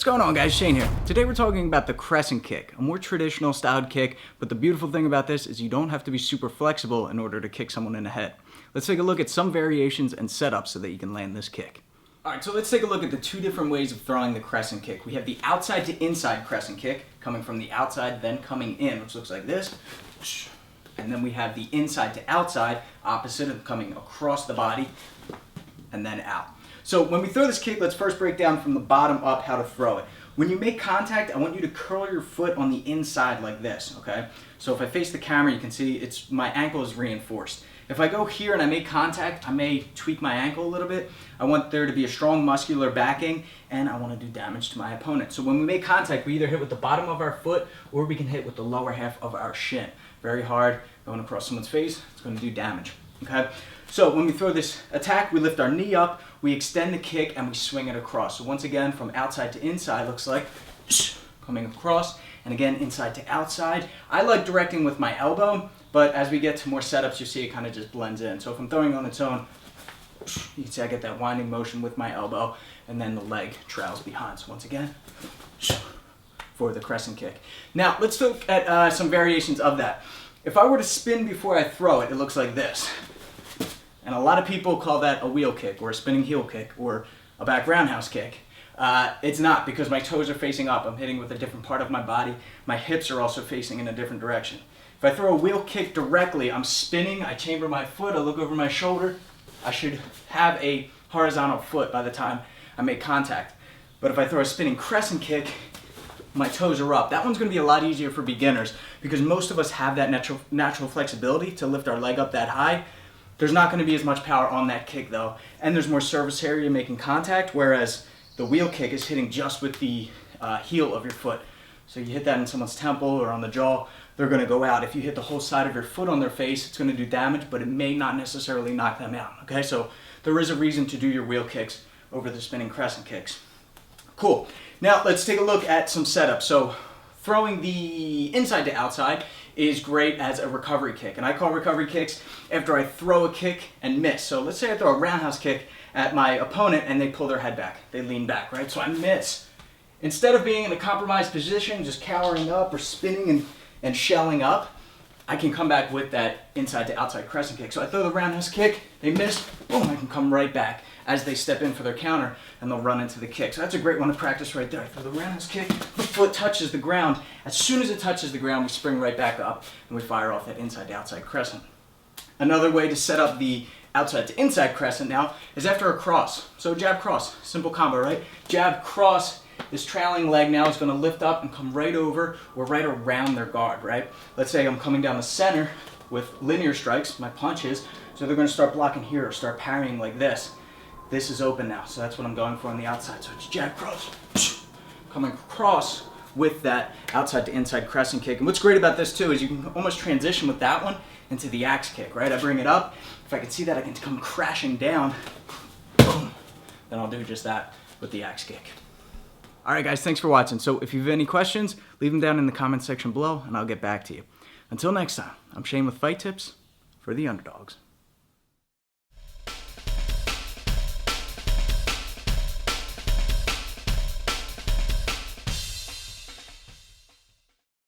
What's going on, guys? Shane here. Today we're talking about the Crescent kick, a more traditional styled kick, but the beautiful thing about this is you don't have to be super flexible in order to kick someone in the head. Let's take a look at some variations and setups so that you can land this kick. Alright, so let's take a look at the two different ways of throwing the Crescent kick. We have the outside to inside Crescent kick, coming from the outside, then coming in, which looks like this. And then we have the inside to outside, opposite of coming across the body, and then out. So when we throw this kick, let's first break down from the bottom up how to throw it. When you make contact, I want you to curl your foot on the inside like this, okay? So if I face the camera, you can see my ankle is reinforced. If I go here and I make contact, I may tweak my ankle a little bit. I want there to be a strong muscular backing, and I want to do damage to my opponent. So when we make contact, we either hit with the bottom of our foot, or we can hit with the lower half of our shin. Very hard, going across someone's face, it's going to do damage, okay? So when we throw this attack, we lift our knee up, we extend the kick, and we swing it across. So once again, from outside to inside, looks like coming across, and again, inside to outside. I like directing with my elbow, but as we get to more setups, you see it kind of just blends in. So if I'm throwing on its own, you can see I get that winding motion with my elbow, and then the leg trails behind. So once again, for the Crescent kick. Now, let's look at some variations of that. If I were to spin before I throw it, it looks like this. And a lot of people call that a wheel kick, or a spinning heel kick, or a back roundhouse kick. It's not, because my toes are facing up. I'm hitting with a different part of my body. My hips are also facing in a different direction. If I throw a wheel kick directly, I'm spinning, I chamber my foot, I look over my shoulder. I should have a horizontal foot by the time I make contact. But if I throw a spinning Crescent kick, my toes are up. That one's going to be a lot easier for beginners, because most of us have that natural flexibility to lift our leg up that high. There's not going to be as much power on that kick though, and there's more surface area making contact, whereas the wheel kick is hitting just with the heel of your foot. So you hit that in someone's temple or on the jaw, they're going to go out. If you hit the whole side of your foot on their face, it's going to do damage, but it may not necessarily knock them out. Okay, so there is a reason to do your wheel kicks over the spinning Crescent kicks. Cool. Now let's take a look at some setups. So throwing the inside to outside is great as a recovery kick. And I call recovery kicks after I throw a kick and miss. So let's say I throw a roundhouse kick at my opponent and they pull their head back. They lean back, right? So I miss. Instead of being in a compromised position, just cowering up or spinning and shelling up, I can come back with that inside to outside Crescent kick. So I throw the roundhouse kick, they miss, boom, I can come right back as they step in for their counter, and they'll run into the kick. So that's a great one to practice right there. I throw the roundhouse kick, the foot touches the ground. As soon as it touches the ground, we spring right back up, and we fire off that inside to outside Crescent. Another way to set up the outside to inside Crescent now is after a cross. So jab, cross, simple combo, right? Jab, cross. This trailing leg now is going to lift up and come right over or right around their guard, right? Let's say I'm coming down the center with linear strikes, my punches, so they're going to start blocking here or start parrying like this. This is open now, so that's what I'm going for on the outside. So it's jab, cross, coming across with that outside to inside Crescent kick. And what's great about this too is you can almost transition with that one into the axe kick, right? I bring it up. If I can see that, I can come crashing down. Boom. Then I'll do just that with the axe kick. All right, guys, thanks for watching. So if you have any questions, leave them down in the comment section below, and I'll get back to you. Until next time, I'm Shane with Fight Tips for the Underdogs.